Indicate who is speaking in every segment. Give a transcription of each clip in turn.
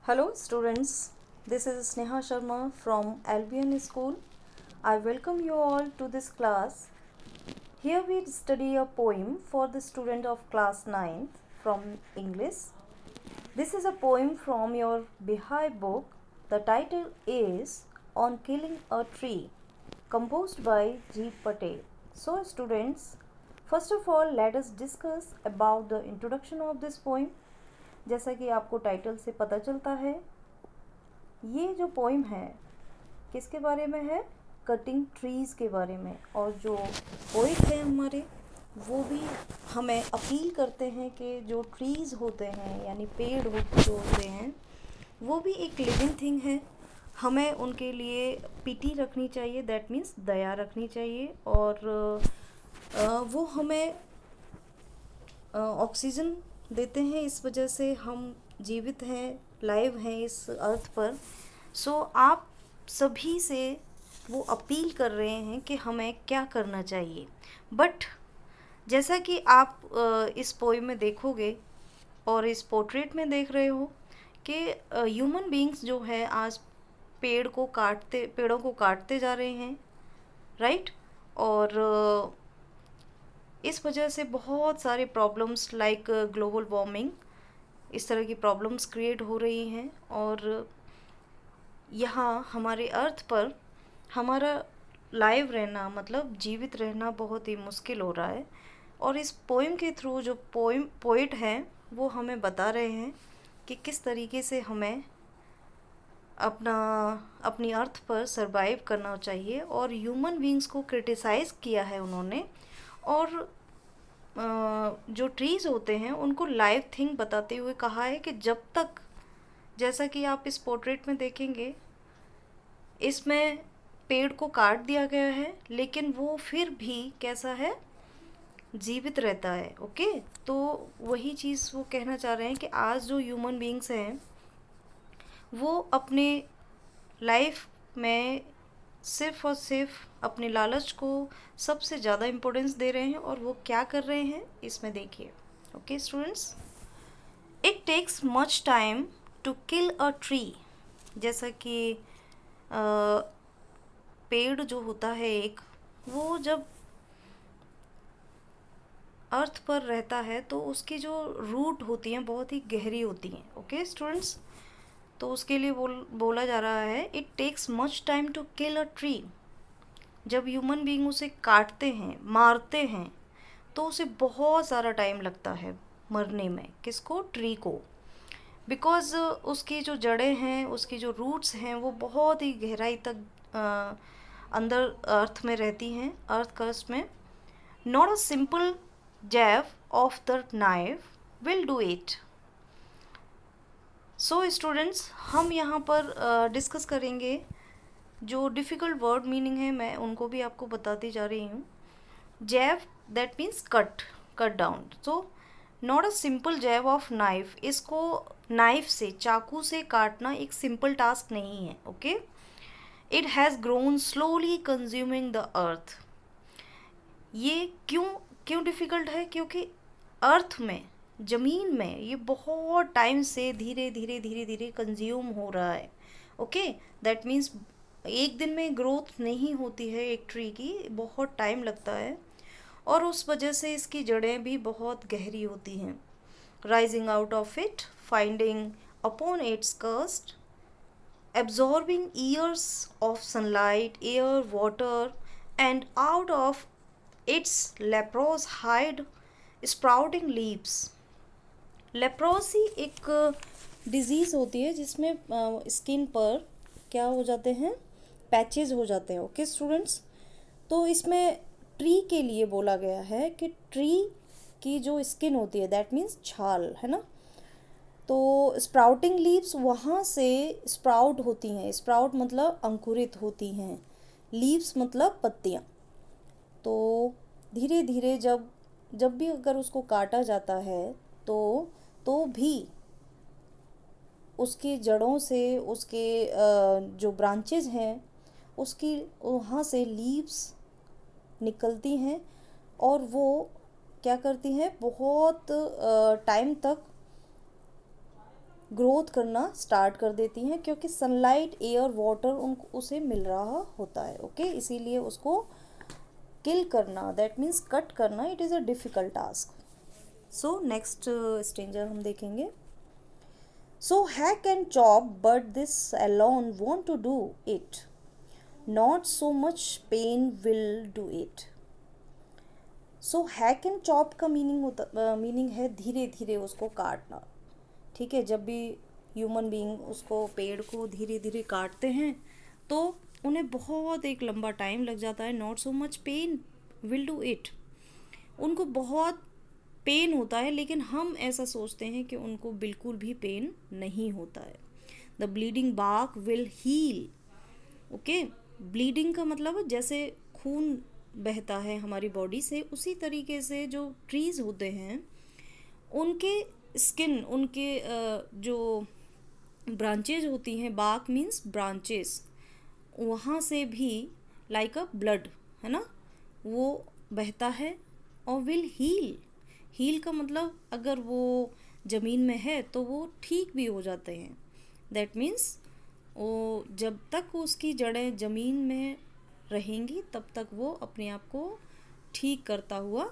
Speaker 1: Hello students, this is Sneha Sharma from Albion School. I welcome you all to this class. Here we study a poem for the student of class 9th from English. This is a poem from your Bihai book. The title is On Killing a Tree, composed by G. Patel. So students, first of all let us discuss about the introduction of this poem. जैसा कि आपको title से पता चलता है, ये जो poem है किसके बारे में है? कटिंग ट्रीज़ के बारे में। और जो पोइट है हमारे वो भी हमें अपील करते हैं कि जो ट्रीज़ होते हैं यानी पेड़ जो होते हैं वो भी एक लिविंग थिंग है, हमें उनके लिए पिटी रखनी चाहिए, दैट मीन्स दया रखनी चाहिए। और वो हमें ऑक्सीजन देते हैं, इस वजह से हम जीवित हैं, लाइव हैं इस अर्थ पर। सो आप सभी से वो अपील कर रहे हैं कि हमें क्या करना चाहिए। बट जैसा कि आप इस पोएम में देखोगे और इस पोर्ट्रेट में देख रहे हो कि ह्यूमन बीइंग्स जो है आज पेड़ों को काटते जा रहे हैं, राइट। और इस वजह से बहुत सारे प्रॉब्लम्स लाइक ग्लोबल वार्मिंग, इस तरह की प्रॉब्लम्स क्रिएट हो रही हैं। और यहाँ हमारे अर्थ पर हमारा लाइव रहना मतलब जीवित रहना बहुत ही मुश्किल हो रहा है। और इस पोएम के थ्रू जो पोइट हैं वो हमें बता रहे हैं कि किस तरीके से हमें अपनी अर्थ पर सरवाइव करना चाहिए। और ह्यूमन बीइंग्स को क्रिटिसाइज़ किया है उन्होंने, और जो ट्रीज़ होते हैं उनको लाइव थिंग बताते हुए कहा है कि जब तक, जैसा कि आप इस पोर्ट्रेट में देखेंगे, इसमें पेड़ को काट दिया गया है लेकिन वो फिर भी कैसा है, जीवित रहता है। ओके, तो वही चीज़ वो कहना चाह रहे हैं कि आज जो ह्यूमन बीइंग्स हैं वो अपने लाइफ में सिर्फ और सिर्फ अपने लालच को सबसे ज़्यादा इम्पोर्टेंस दे रहे हैं। और वो क्या कर रहे हैं इसमें देखिए। Okay students, it takes much time to kill a tree. जैसा कि पेड़ जो होता है एक, वो जब अर्थ पर रहता है तो उसकी जो रूट होती हैं बहुत ही गहरी होती हैं। ओके स्टूडेंट्स, तो उसके लिए बोला जा रहा है it takes much time to kill a tree. जब ह्यूमन बीइंग उसे काटते हैं, मारते हैं, तो उसे बहुत सारा टाइम लगता है मरने में। किसको? ट्री को। बिकॉज़ उसकी जो जड़ें हैं, उसकी जो रूट्स हैं वो बहुत ही गहराई तक अंदर अर्थ में रहती हैं, अर्थ क्रस्ट में। Not a simple jab of the knife will do it. So students, हम यहाँ पर डिस्कस करेंगे जो डिफ़िकल्ट वर्ड मीनिंग है, मैं उनको भी आपको बताती जा रही हूँ। Jab that means cut down. So not a simple jab of knife, इसको नाइफ से, चाकू से काटना एक सिंपल टास्क नहीं है। Okay, it has grown slowly consuming the earth. ये क्यों डिफ़िकल्ट है? क्योंकि अर्थ में, ज़मीन में ये बहुत टाइम से धीरे धीरे कंज्यूम हो रहा है। ओके, दैट मीन्स एक दिन में ग्रोथ नहीं होती है एक ट्री की, बहुत टाइम लगता है। और उस वजह से इसकी जड़ें भी बहुत गहरी होती हैं। Rising out of it, finding upon its कस्ट, absorbing years of sunlight, air, water, and out of its leprous hide sprouting leaves. Leprosy एक डिजीज़ होती है जिसमें स्किन पर क्या हो जाते हैं, पैचेस हो जाते हैं। ओके स्टूडेंट्स, तो इसमें ट्री के लिए बोला गया है कि ट्री की जो स्किन होती है दैट मीन्स छाल, है ना। तो स्प्राउटिंग लीव्स वहाँ से स्प्राउट होती हैं। स्प्राउट मतलब अंकुरित होती हैं, लीव्स मतलब पत्तियाँ। तो धीरे धीरे जब भी अगर उसको काटा जाता है तो भी उसकी जड़ों से, उसके जो ब्रांचेज हैं उसकी वहाँ से लीव्स निकलती हैं और वो क्या करती हैं, बहुत टाइम तक ग्रोथ करना स्टार्ट कर देती हैं, क्योंकि सनलाइट, एयर, वाटर उनको उसे मिल रहा होता है। ओके, इसीलिए उसको किल करना, दैट मीन्स कट करना, it is a difficult task. So next stranger हम देखेंगे। So hack and chop but this alone want to do it, not so much pain will do it. So hack and chop का meaning है धीरे धीरे उसको काटना। ठीक है, जब भी ह्यूमन बीइंग उसको, पेड़ को धीरे धीरे काटते हैं तो उन्हें बहुत एक लंबा टाइम लग जाता है। Not so much pain will do it, उनको बहुत पेन होता है, लेकिन हम ऐसा सोचते हैं कि उनको बिल्कुल भी पेन नहीं होता है। The bleeding bark will heal. Okay, bleeding का मतलब जैसे खून बहता है हमारी बॉडी से, उसी तरीके से जो ट्रीज़ होते हैं उनके स्किन, उनके जो ब्रांचेज होती हैं, बार्क मीन्स ब्रांचेस, वहाँ से भी लाइक अ ब्लड, है ना, वो बहता है। और विल हील, हील का मतलब अगर वो ज़मीन में है तो वो ठीक भी हो जाते हैं। दैट मीन्स वो जब तक उसकी जड़ें ज़मीन में रहेंगी तब तक वो अपने आप को ठीक करता हुआ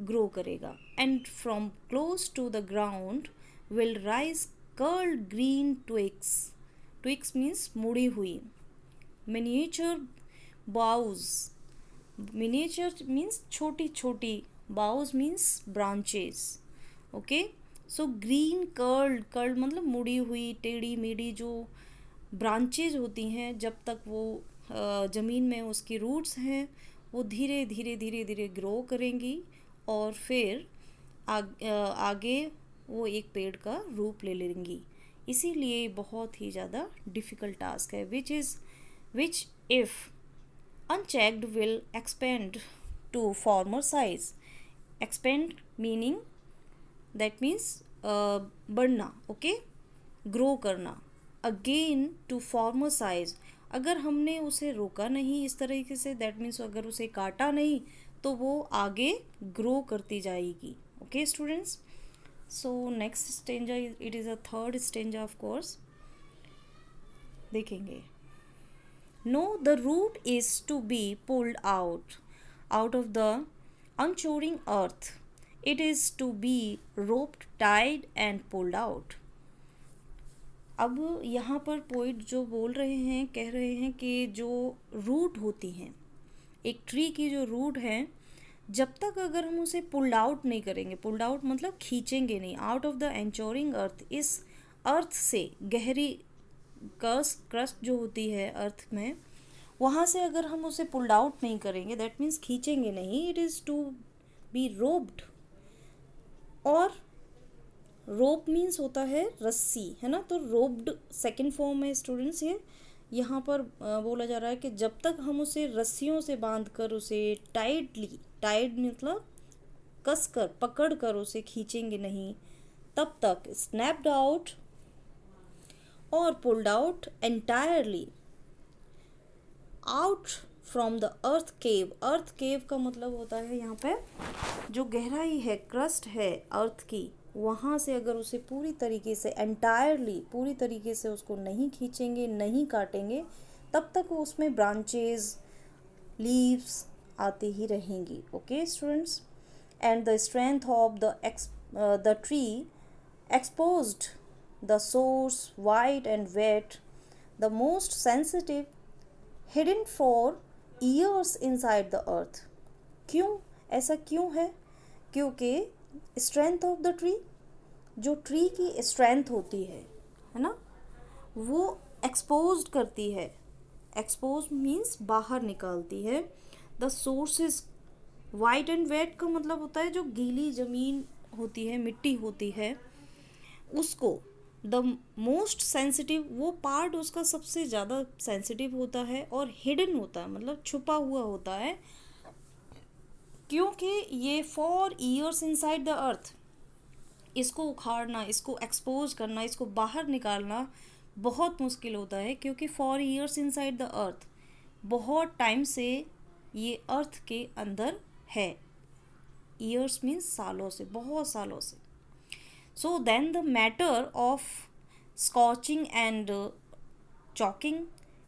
Speaker 1: ग्रो करेगा। And from close to the ground will rise curled green twigs. Twigs means मुड़ी हुई। मिनिएचर बाउज, मिनिएचर मीन्स छोटी छोटी, boughs means branches. Okay, so green curled, curled मतलब मुड़ी हुई, टेढ़ी मेढ़ी जो ब्रांचेज होती हैं, जब तक वो ज़मीन में उसकी रूट्स हैं, वो धीरे धीरे धीरे धीरे ग्रो करेंगी और फिर आगे वो एक पेड़ का रूप ले लेंगी। इसीलिए बहुत ही ज़्यादा डिफ़िकल्ट टास्क है, विच if unchecked will expand to former size. Expand meaning, that means बढ़ना, ओके, ग्रो करना। अगेन टू फॉर्मर साइज, अगर हमने उसे रोका नहीं इस तरीके से, दैट मीन्स अगर उसे काटा नहीं तो वो आगे ग्रो करती जाएगी। Okay students, so next स्टेंजर, it is a third स्टेंजर of course, देखेंगे। No, the root is to be pulled out of the unchoring earth. It is to be roped, tied and pulled out. अब यहाँ पर poet जो बोल रहे हैं, कह रहे हैं कि जो रूट होती हैं, एक ट्री की जो रूट है, जब तक अगर हम उसे पुल्ड आउट नहीं करेंगे, पुल्ड आउट मतलब खींचेंगे नहीं, आउट ऑफ द एंचोरिंग अर्थ, इस अर्थ से, गहरी क्रस्ट जो होती है अर्थ में, वहाँ से अगर हम उसे पुल्ड आउट नहीं करेंगे, दैट मीन्स खींचेंगे नहीं, it is to be roped. और रोप मीन्स होता है रस्सी, है ना, तो रोप्ड सेकंड फॉर्म है स्टूडेंट्स। ये यहाँ पर बोला जा रहा है कि जब तक हम उसे रस्सियों से बांध कर उसे टाइटली, टाइट मतलब कस कर, पकड़ कर उसे खींचेंगे नहीं, तब तक स्नैप्ड आउट और pulled out entirely out from the earth cave. Earth cave का मतलब होता है यहाँ पे जो गहराई है, क्रस्ट है अर्थ की, वहाँ से अगर उसे पूरी तरीके से, एंटायरली पूरी तरीके से उसको नहीं खींचेंगे, नहीं काटेंगे, तब तक वो उसमें ब्रांचेज, लीव्स आती ही रहेंगी। Okay students, and the strength of the tree exposed the source wide and wet, the most sensitive, hidden for years inside the earth. क्यों ऐसा क्यों है? क्योंकि strength of the tree, जो ट्री की strength होती है ना, वो exposed करती है, expose means बाहर निकालती है। the sources, white and wet का मतलब होता है जो गीली ज़मीन होती है, मिट्टी होती है, उसको द मोस्ट सेंसिटिव, वो पार्ट उसका सबसे ज़्यादा सेंसिटिव होता है, और हिडन होता है मतलब छुपा हुआ होता है, क्योंकि ये for years inside the earth, इसको उखाड़ना, इसको एक्सपोज करना, इसको बाहर निकालना बहुत मुश्किल होता है, क्योंकि for years inside the earth, बहुत टाइम से ये अर्थ के अंदर है। ईयर्स मीन्स सालों से, बहुत सालों से। So then the matter of scorching and chalking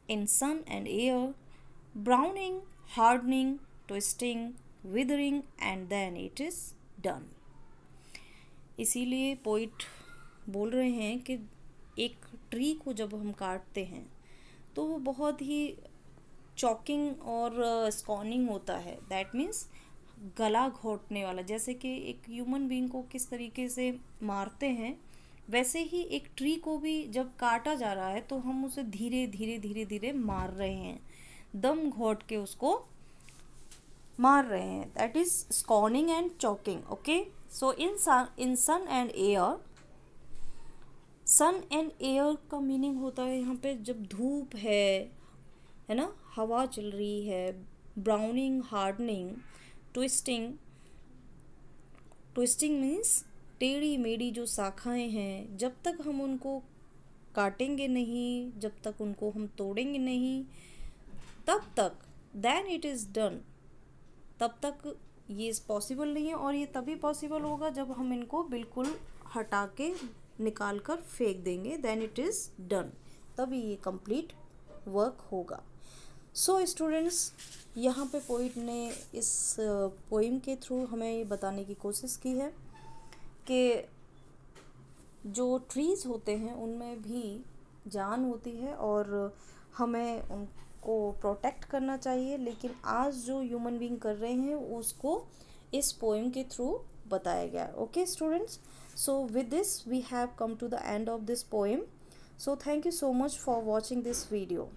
Speaker 1: in sun and air, browning, hardening, twisting, withering, and then it is done. इसीलिए पोइट बोल रहे हैं कि एक ट्री को जब हम काटते हैं तो वो बहुत ही चॉकिंग और स्कॉनिंग होता है. दैट मीन्स गला घोटने वाला. जैसे कि एक ह्यूमन बीइंग को किस तरीके से मारते हैं, वैसे ही एक ट्री को भी जब काटा जा रहा है तो हम उसे धीरे धीरे धीरे धीरे मार रहे हैं, दम घोट के उसको मार रहे हैं. That is scorning and choking. Okay, so in sun and air, sun and air का मीनिंग होता है यहाँ पे जब धूप है ना, हवा चल रही है. Browning, hardening, twisting. Twisting means टेढ़ी मेढ़ी जो शाखाएं हैं, जब तक हम उनको काटेंगे नहीं, जब तक उनको हम तोड़ेंगे नहीं, तब तक देन इट इज़ डन. तब तक ये पॉसिबल नहीं है. और ये तभी पॉसिबल होगा जब हम इनको बिल्कुल हटा के निकाल कर फेंक देंगे. Then it is done. तभी ये कंप्लीट वर्क होगा. सो स्टूडेंट्स, यहाँ पे पोइट ने इस पोइम के थ्रू हमें ये बताने की कोशिश की है कि जो ट्रीज़ होते हैं उनमें भी जान होती है और हमें उनको प्रोटेक्ट करना चाहिए. लेकिन आज जो ह्यूमन बीइंग कर रहे हैं उसको इस पोइम के थ्रू बताया गया. Okay students, so with this we have come to the end of this poem. So thank you so much for watching this video.